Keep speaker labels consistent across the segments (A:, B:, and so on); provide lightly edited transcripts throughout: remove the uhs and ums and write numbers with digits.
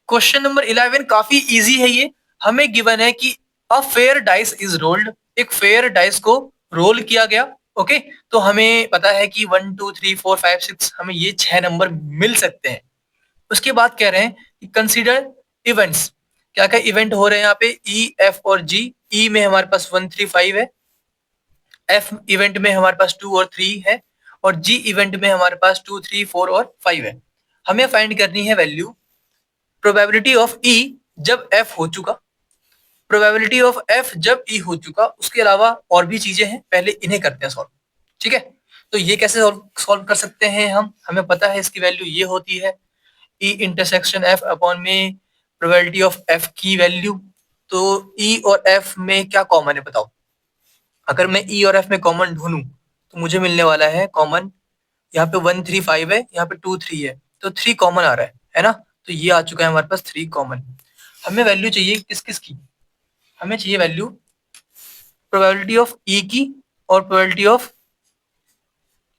A: Question number 11 काफी easy है ये। हमें गिवन है कि a fair dice is rolled, एक फेयर डाइस को रोल किया गया। ओके, तो हमें पता है कि 1 2 3 4 5 6 हमें ये 6 नंबर मिल सकते हैं। उसके बाद कह रहे हैं कि कंसीडर इवेंट्स, क्या क्या इवेंट हो रहे हैं यहाँ पे, ई एफ और जी। ई में हमारे पास 1 3 5 है, एफ इवेंट में हमारे पास 2 और 3 है, और जी इवेंट में हमारे पास 2 3 4 और 5 है। हमें फाइंड करनी है वैल्यू प्रोबेबिलिटी ऑफ ई जब एफ हो चुका, प्रोबेबिलिटी ऑफ एफ जब ई हो चुका। उसके अलावा और भी चीजें हैं, पहले इन्हें करते हैं सॉल्व। ठीक है, तो ये कैसे सॉल्व कर सकते हैं हम, हमें पता है इसकी वैल्यू ये होती है ई इंटरसेक्शन एफ अपॉन में प्रोबेबिलिटी ऑफ एफ की वैल्यू। तो ई और एफ में क्या कॉमन है बताओ। अगर मैं ई और एफ में कॉमन ढूंढूं तो मुझे मिलने वाला है कॉमन, यहाँ पे 1 3 5 है, यहाँ पे 2 3 है, तो 3 कॉमन आ रहा है ना। तो ये आ चुका है हमारे पास 3 कॉमन। हमें वैल्यू चाहिए किस किस की, हमें चाहिए वैल्यू प्रोबेबिलिटी ऑफ ई की और प्रोबेबिलिटी ऑफ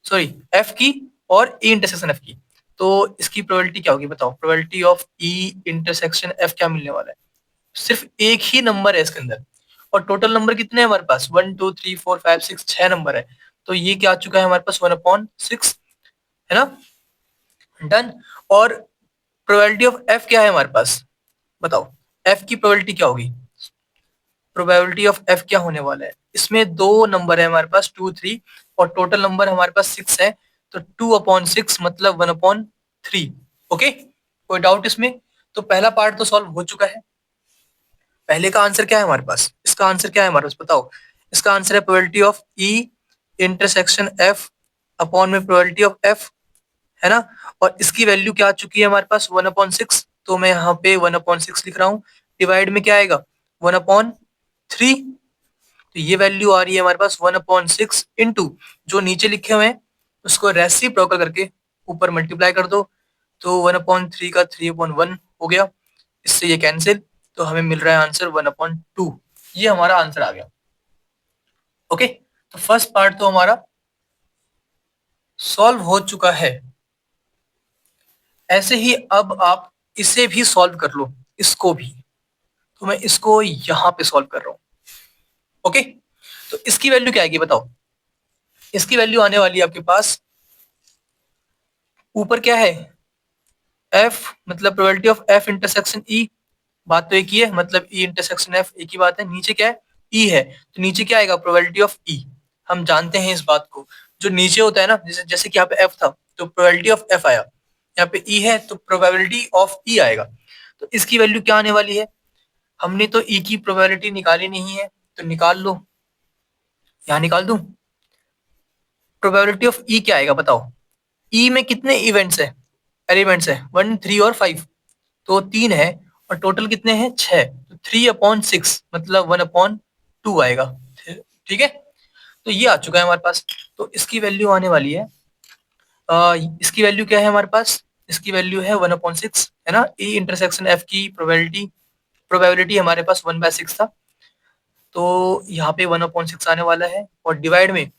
A: सॉरी एफ की और ई इंटरसेक्शन एफ की। तो इसकी प्रोबेबिलिटी क्या होगी बताओ, probability of E intersection F क्या मिलने वाला है। सिर्फ एक ही नंबर है इसके अंदर, और टोटल नंबर कितने हैं हमारे पास 1 2 3 4 5 6 6 नंबर है। तो ये क्या आ चुका है हमारे पास 1/6 है ना, डन। और प्रोबेबिलिटी ऑफ एफ क्या है हमारे पास बताओ, एफ की प्रोबेबिलिटी क्या होगी, प्रोबेबिलिटी ऑफ एफ क्या होने वाला है। इसमें दो नंबर है हमारे पास 2 3, और टोटल नंबर हमारे पास 6 है। तो 2/6 मतलब 1/3। ओके, कोई डाउट इसमें। तो पहला पार्ट तो सॉल्व हो चुका है। पहले का आंसर क्या है हमारे पास, इसका आंसर क्या है हमारे पास बताओ। इसका आंसर है probability of E intersection F upon में प्रोबेबिलिटी ऑफ एफ, है ना। और इसकी वैल्यू क्या आ चुकी है हमारे पास 1/6। तो मैं यहाँ पे 1/6 लिख रहा हूँ, डिवाइड में क्या आएगा 1/3। तो ये वैल्यू आ रही है हमारे पास 1/6 इंटू जो नीचे लिखे हुए हैं उसको रेसिप्रोकल करके ऊपर मल्टीप्लाई कर दो। तो 1/3 का 3/1 हो गया, इससे ये कैंसिल। तो हमें मिल रहा है आंसर 1/2। ये हमारा आंसर आ गया। ओके, तो फर्स्ट पार्ट तो हमारा सॉल्व हो चुका है। ऐसे ही अब आप इसे भी सॉल्व कर लो, इसको भी। तो मैं इसको यहां पे सॉल्व कर रहा हूं। ओके, तो इसकी वैल्यू क्या आएगी बताओ। इसकी वैल्यू आने वाली है आपके पास, ऊपर क्या है एफ, मतलब probability of F intersection E, बात तो एक ही है, मतलब ई इंटरसेक्शन एफ एक ही बात है। नीचे क्या है ई है, तो नीचे क्या आएगा प्रोबेबिलिटी ऑफ ई। हम जानते हैं इस बात को, जो नीचे होता है ना, जैसे जैसे कि यहाँ पे एफ था तो प्रोबेबिलिटी ऑफ एफ आया, यहाँ पे ई है तो प्रोबेबिलिटी ऑफ ई आएगा। तो इसकी वैल्यू क्या आने वाली है, हमने तो ई की प्रोबेबिलिटी निकाली नहीं है तो निकाल लो, यहाँ निकाल दूं। प्रोबेबिलिटी ऑफ ई क्या आएगा बताओ। ई में कितने इवेंट्स है, एलिमेंट्स है 1 3 और 5, तो 3 है, और टोटल कितने हैं 6, तो 3/6 मतलब 1/2 आएगा। ठीक है, तो ये आ चुका है हमारे पास। तो इसकी वैल्यू आने वाली है, इसकी वैल्यू क्या है हमारे पास, इसकी वैल्यू है 1/6 है ना। ई इंटरसेक्शन एफ की प्रोबेबिलिटी प्रोबेबिलिटी हमारे पास 1/6 था, तो यहाँ पे 1/6 आने वाला है, और डिवाइड में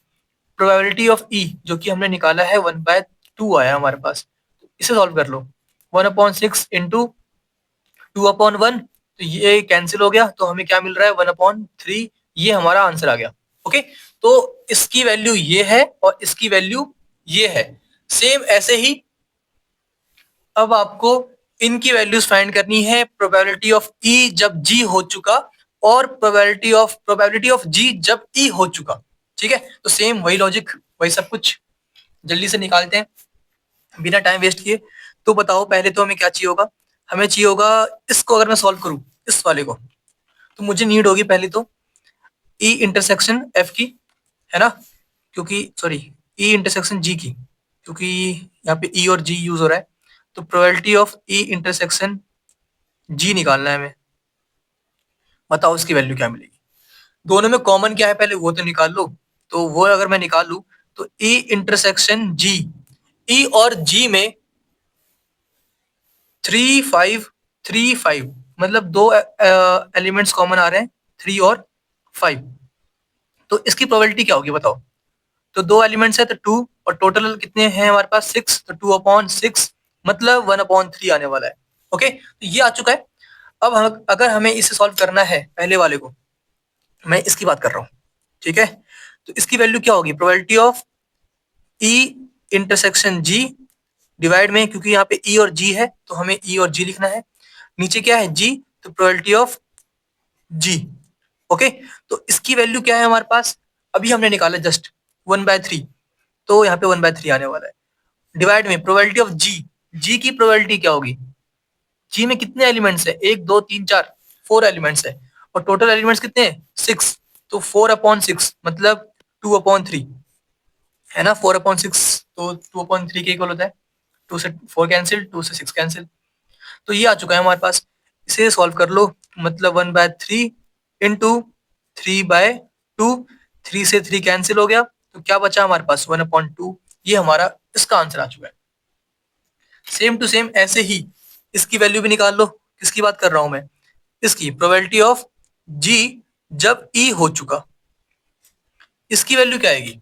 A: प्रोबेबिलिटी ऑफ ई जो कि हमने निकाला है 1/2 आया हमारे पास। तो इसे सॉल्व कर लो, 1/6 इंटू 2/1, तो ये कैंसिल हो गया, तो हमें क्या मिल रहा है 1/3। ये हमारा आंसर आ गया। ओके, तो इसकी वैल्यू ये है और इसकी वैल्यू ये है, सेम ऐसे ही। अब आपको इनकी वैल्यूज फाइंड करनी है, प्रोबेबिलिटी ऑफ ई जब जी हो चुका और प्रोबेबिलिटी ऑफ जी जब ई हो चुका। ठीक है, तो सेम वही लॉजिक वही सब कुछ, जल्दी से निकालते हैं बिना टाइम वेस्ट किए। तो बताओ पहले तो हमें क्या चाहिए होगा, हमें चाहिए होगा इसको, अगर मैं सॉल्व करूं इस वाले को, तो मुझे नीड होगी पहले तो ई इंटरसेक्शन एफ की, है ना, क्योंकि सॉरी ई इंटरसेक्शन जी की, क्योंकि यहाँ पे ई और जी यूज हो रहा है। तो प्रोबेबिलिटी ऑफ ई इंटरसेक्शन जी निकालना है हमें, बताओ उसकी वैल्यू क्या मिलेगी। दोनों में कॉमन क्या है पहले वो तो निकाल लो। तो वो अगर मैं निकाल लूं तो ई इंटरसेक्शन जी, ई और जी में 3 5 3 5, मतलब दो एलिमेंट्स कॉमन आ रहे हैं 3 और 5। तो इसकी प्रोबेबिलिटी क्या होगी बताओ। तो दो एलिमेंट्स है तो 2, और टोटल कितने हैं हमारे पास 6, तो 2/6 मतलब 1/3 आने वाला है। ओके, तो ये आ चुका है। अब हम अगर हमें इसे सॉल्व करना है पहले वाले को, मैं इसकी बात कर रहा हूँ, ठीक है। तो इसकी वैल्यू क्या होगी, probability of E intersection G divide में, क्योंकि यहाँ पे ई और जी है तो हमें ई और जी लिखना है, नीचे क्या है जी, तो प्रोबेबिलिटी ऑफ जी। ओके, तो इसकी वैल्यू क्या है हमारे पास, अभी हमने निकाला जस्ट 1/3, तो यहाँ पे 1/3 आने वाला है, डिवाइड में प्रोबेबिलिटी ऑफ जी, जी की प्रोबेबिलिटी क्या होगी, जी में कितने एलिमेंट्स है, 1 2 3 4, 4 एलिमेंट्स है, और टोटल एलिमेंट्स कितने हैं 6, तो 4/6 मतलब 2/3 है ना, 4/6 तो 2/3 के इक्वल होता है, 2 से 4 कैंसिल, 2 से 6 कैंसिल, तो ये आ चुका है हमारे पास। इसे सॉल्व कर लो, मतलब 1/3 इंटू 3/2, 3 से 3 कैंसिल हो गया, तो क्या बचा हमारे पास 1/2, ये हमारा इसका आंसर आ चुका है। सेम टू सेम ऐसे ही इसकी वैल्यू भी निकाल लो, किसकी बात कर रहा हूं मैं, इसकी प्रोबेबिलिटी ऑफ जी जब ई हो चुका, इसकी वैल्यू क्या आएगी,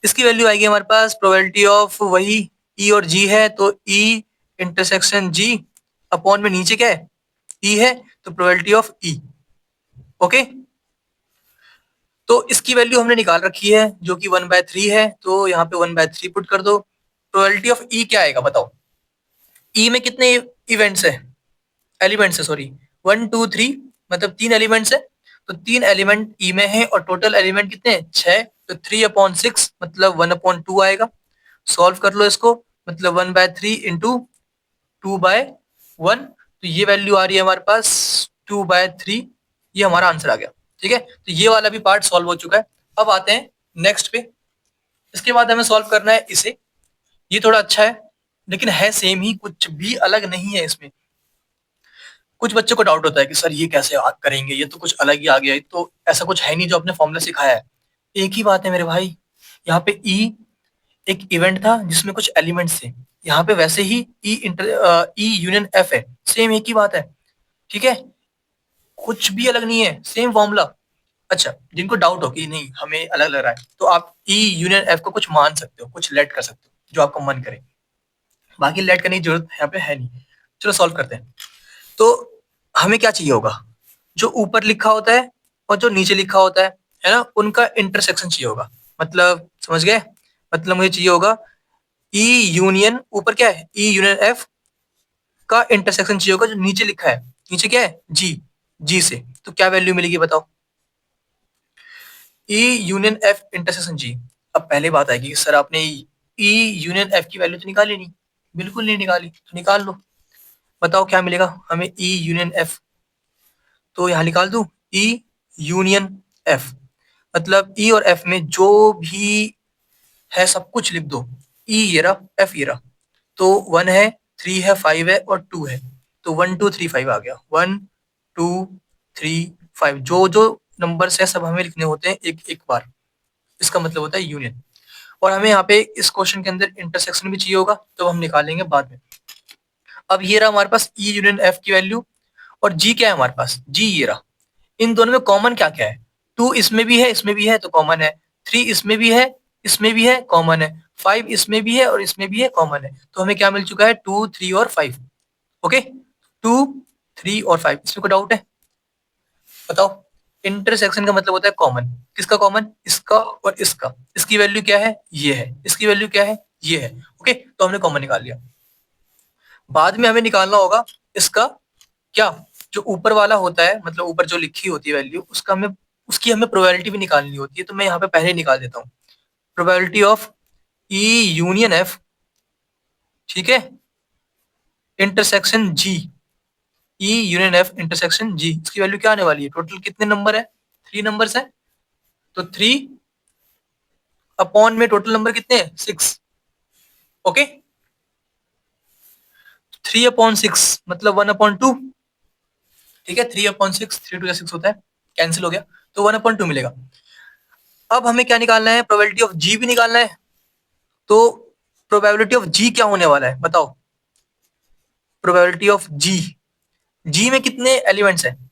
A: इसकी वैल्यू आएगी हमारे पास प्रोबेबिलिटी ऑफ वही ई और जी है, तो ई इंटरसेक्शन जी अपॉन में नीचे क्या है ई है, तो प्रोबेबिलिटी ऑफ ई। ओके, तो इसकी वैल्यू हमने निकाल रखी है जो कि 1/3 है, तो यहाँ पे 1/3 पुट कर दो, प्रोबेबिलिटी ऑफ ई क्या आएगा बताओ, ई में कितने इवेंट्स है, एलिमेंट्स है सॉरी, 1 2 3, मतलब 3 एलिमेंट्स है, तो 3 एलिमेंट ई में है और टोटल एलिमेंट कितने हैं 6, तो 3/6 मतलब 1/2 आएगा, सॉल्व कर लो इसको, मतलब 1/3 इंटू 2/1, तो ये वैल्यू आ रही है हमारे पास 2/3, ये हमारा आंसर आ गया। ठीक है, तो ये वाला भी पार्ट सॉल्व हो चुका है। अब आते हैं नेक्स्ट पे, इसके बाद हमें सॉल्व करना है इसे, ये थोड़ा अच्छा है लेकिन है सेम ही, कुछ भी अलग नहीं है इसमें। कुछ बच्चों को डाउट होता है कि सर ये कैसे करेंगे, ये तो कुछ अलग ही आ गया है, तो ऐसा कुछ है नहीं जो आपने फॉर्मूला सिखाया है, एक ही बात है मेरे भाई। यहाँ पे ई एक इवेंट था जिसमें कुछ एलिमेंट्स थे, यहाँ पे वैसे ही ई यूनियन एफ है, सेम एक ही बात है। ठीक है, कुछ भी अलग नहीं है, सेम फॉर्मूला। अच्छा, जिनको डाउट हो कि नहीं हमें अलग लग रहा है, तो आप ई यूनियन एफ को कुछ मान सकते हो, कुछ लेट कर सकते हो जो आपका मन करे, बाकी लेट करने की जरूरत यहाँ पे है नहीं। चलो सॉल्व करते हैं। तो हमें क्या चाहिए होगा, जो ऊपर लिखा होता है और जो नीचे लिखा होता है ना, उनका इंटरसेक्शन चाहिए होगा, मतलब समझ गए, मतलब मुझे चाहिए होगा ई यूनियन, ऊपर क्या है ई यूनियन एफ का इंटरसेक्शन चाहिए होगा, जो नीचे लिखा है, नीचे क्या है जी, जी से, तो क्या वैल्यू मिलेगी बताओ, ई यूनियन एफ इंटरसेक्शन जी। अब पहले बात आएगी कि सर आपने ई यूनियन एफ की वैल्यू तो निकाली नहीं, बिल्कुल नहीं निकाली, तो निकाल लो, बताओ क्या मिलेगा हमें ई यूनियन एफ, तो यहाँ निकाल दूं ई यूनियन एफ, मतलब ई और एफ में जो भी है सब कुछ लिख दो, ई ये रहा, एफ ये रहा, तो 1 है, 3 है, 5 है और 2 है, तो 1 2 3 5 आ गया, 1 2 3 5, जो जो नंबर्स है सब हमें लिखने होते हैं एक एक बार, इसका मतलब होता है यूनियन। और हमें यहाँ पे इस क्वेश्चन के अंदर इंटरसेक्शन भी चाहिए होगा, तो हम निकालेंगे बाद में। अब ये रहा हमारे पास ई यूनियन एफ की वैल्यू, और जी क्या है हमारे पास, जी ये रहा, इन दोनों में कॉमन क्या क्या है, 2 इसमें भी है इसमें भी है तो कॉमन है, 3 इसमें भी है इसमें भी है कॉमन है, 5 इसमें भी है और इसमें भी है कॉमन है, तो हमें क्या मिल चुका है 2 3 और 5। ओके, 2 3 और 5, इसमें कोई डाउट है बताओ, इंटरसेक्शन का मतलब होता है कॉमन, किसका कॉमन, इसका और इसका, इसकी वैल्यू क्या है ये है, इसकी वैल्यू क्या है ये है। ओके, तो हमने कॉमन निकाल लिया, बाद में हमें निकालना होगा इसका क्या, जो ऊपर वाला होता है, मतलब ऊपर जो लिखी होती है वैल्यू, उसका हमें उसकी हमें प्रोबेबिलिटी भी निकालनी होती है, तो मैं यहाँ पे पहले निकाल देता हूँ, probability of E union F, ठीक है, इंटरसेक्शन जी, ई यूनियन एफ इंटरसेक्शन जी, इसकी वैल्यू क्या आने वाली है, टोटल कितने नंबर है 3 नंबर्स है, तो 3 अपॉन में टोटल नंबर कितने हैं 6। ओके, 3/6 मतलब 1/2, ठीक है, 3/6, 3 2 6 होता है, कैंसिल हो गया, तो 1/2 मिलेगा। अब हमें क्या निकालना है, प्रोबेबिलिटी ऑफ जी भी निकालना है, तो प्रोबेबिलिटी ऑफ जी क्या होने वाला है बताओ, प्रोबेबिलिटी ऑफ जी, जी में कितने एलिमेंट्स हैं,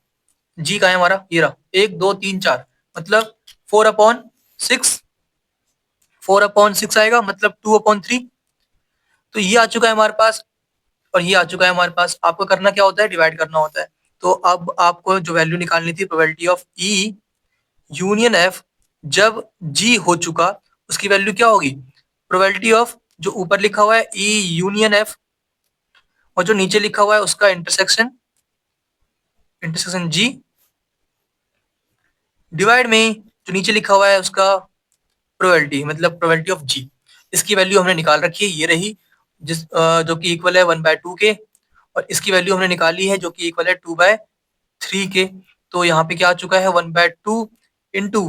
A: जी का है हमारा ये रहा 1 2 3 4, मतलब 4/6, 4/6 आएगा मतलब 2/3, तो ये आ चुका है हमारे पास और ये आ चुका है हमारे पास। आपको करना क्या होता है, डिवाइड करना होता है। तो अब आपको जो वैल्यू निकालनी थी probability of E union F जब जी हो चुका, उसकी वैल्यू क्या होगी, प्रोबेबिलिटी ऑफ जो ऊपर लिखा हुआ है ई यूनियन एफ और जो नीचे लिखा हुआ है उसका इंटरसेक्शन इंटरसेक्शन जी डिवाइड में जो नीचे लिखा हुआ है उसका प्रोबेबिलिटी मतलब प्रोबेबिलिटी ऑफ जी। इसकी वैल्यू हमने निकाल रखी है, ये रही जो कि इक्वल है 1/2 के, और इसकी वैल्यू हमने निकाली है जो कि इक्वल है 2/3 के। तो यहाँ पे क्या आ चुका है 1/2 इंटू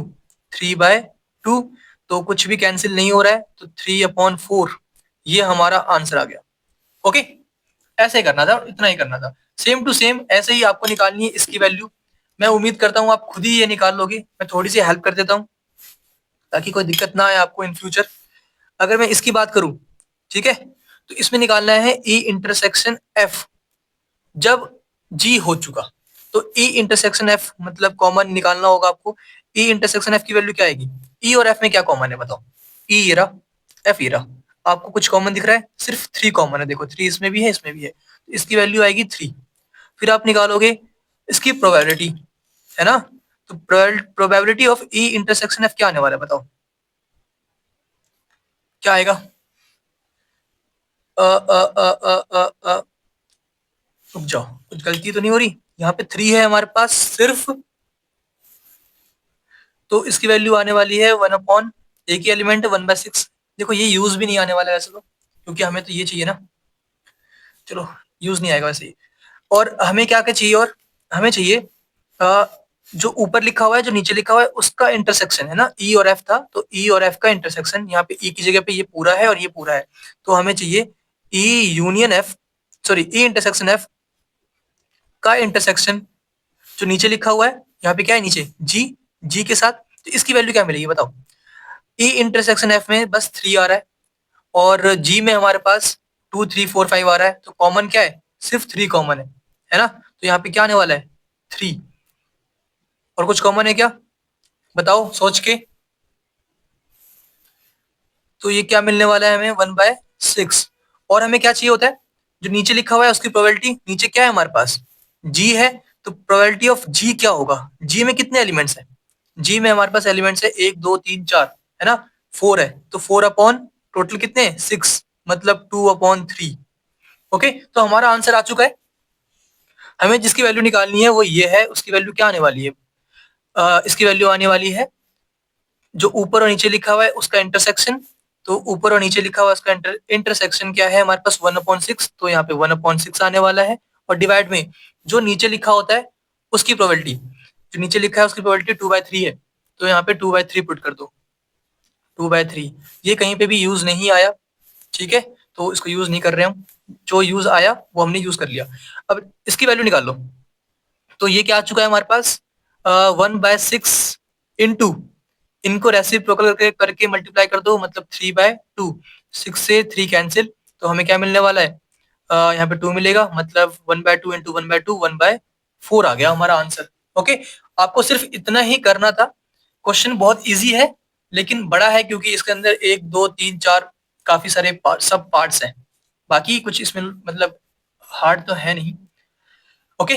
A: 3/2, तो कुछ भी कैंसिल नहीं हो रहा है, तो 3/4 ये हमारा आंसर आ गया। ओके, ऐसे ही करना था, इतना ही करना था, सेम टू सेम ऐसे ही आपको निकालनी है इसकी वैल्यू। मैं उम्मीद करता हूँ आप खुद ही ये निकाल लोगे, मैं थोड़ी सी हेल्प कर देता हूँ ताकि कोई दिक्कत ना आए आपको इन फ्यूचर। अगर मैं इसकी बात करूं, ठीक है, तो इसमें निकालना है ई इंटरसेक्शन एफ जब जी हो चुका। तो ई इंटरसेक्शन एफ मतलब कॉमन निकालना होगा आपको। ई इंटरसेक्शन एफ की वैल्यू क्या आएगी, ई और एफ में क्या कॉमन है बताओ, ई ये रहा, एफ ये रहा। आपको कुछ कॉमन दिख रहा है, सिर्फ 3 कॉमन है, देखो 3 इसमें भी है इसमें भी है, तो इसकी वैल्यू आएगी 3। फिर आप निकालोगे इसकी प्रोबेबिलिटी, है ना, तो probability of E intersection F क्या आने वाला है बताओ, क्या आएगा, रुक जाओ, कुछ गलती तो नहीं हो रही, यहाँ पे 3 है हमारे पास सिर्फ, तो इसकी वैल्यू आने वाली है 1/, एक ही एलिमेंट है 1/6। देखो ये यूज भी नहीं आने वाला है वैसे तो, क्योंकि हमें तो ये चाहिए ना, चलो यूज नहीं आएगा वैसे ही। और हमें क्या क्या चाहिए, और हमें चाहिए जो ऊपर लिखा हुआ है जो नीचे लिखा हुआ है उसका इंटरसेक्शन, है ना, ई और एफ था, तो ई और एफ का इंटरसेक्शन, यहाँ पे ई की जगह पे ये पूरा है और ये पूरा है, तो हमें चाहिए E union F, sorry E intersection F का इंटरसेक्शन जो नीचे लिखा हुआ है, यहाँ पे क्या है नीचे जी, जी के साथ, तो इसकी वैल्यू क्या मिलेगी बताओ। ई इंटरसेक्शन एफ में बस 3 आ रहा है और जी में हमारे पास 2 3 4 5 आ रहा है, तो कॉमन क्या है, सिर्फ 3 कॉमन है ना, तो यहाँ पे क्या आने वाला है 3। और कुछ कॉमन है क्या बताओ सोच के, तो ये क्या मिलने वाला है हमें 1/6। और हमें क्या चाहिए होता है, जो नीचे लिखा हुआ है उसकी प्रोबेबिलिटी, नीचे क्या है हमारे पास जी है, तो प्रोबेबिलिटी ऑफ जी क्या होगा, जी में कितने एलिमेंट्स हैं, जी में हमारे पास एलिमेंट्स है 1 2 3 4, है ना, 4 है, तो 4 अपॉन टोटल कितने हैं 6, मतलब 2/3। ओके, तो हमारा आंसर आ चुका है। हमें जिसकी वैल्यू निकालनी है वो ये है, उसकी वैल्यू क्या आने वाली है, इसकी वैल्यू आने वाली है जो ऊपर और नीचे लिखा हुआ है उसका इंटरसेक्शन, तो ऊपर और नीचे लिखा हुआ है उसका इंटरसेक्शन क्या है हमारे पास 1/6, तो यहाँ पे 1/6 आने वाला है, और डिवाइड में जो नीचे लिखा होता है उसकी प्रोबेबिलिटी, जो नीचे लिखा है उसकी प्रोबेबिलिटी 2/3 है, तो यहाँ पे 2/3 पुट कर दो, 2/3। ये कहीं पे भी यूज नहीं आया, ठीक है, तो इसको यूज नहीं कर रहे हम, जो यूज आया वो हमने यूज कर लिया। अब इसकी वैल्यू निकाल लो, तो ये क्या आ चुका है हमारे पास 1/6 इंटू, इनको रेसिप्रोकल करके करके मल्टीप्लाई कर दो, मतलब 3/2, 6 से 3 कैंसिल, तो हमें क्या मिलने वाला है, यहाँ पे 2 मिलेगा, मतलब 1/2 इंटू 1/2 1/4 आ गया हमारा आंसर। ओके, आपको सिर्फ इतना ही करना था, क्वेश्चन बहुत इजी है लेकिन बड़ा है क्योंकि इसके अंदर 1 2 3 4 काफी सारे सब पार्ट्स हैं, बाकी कुछ इसमें मतलब हार्ड तो है नहीं। ओके,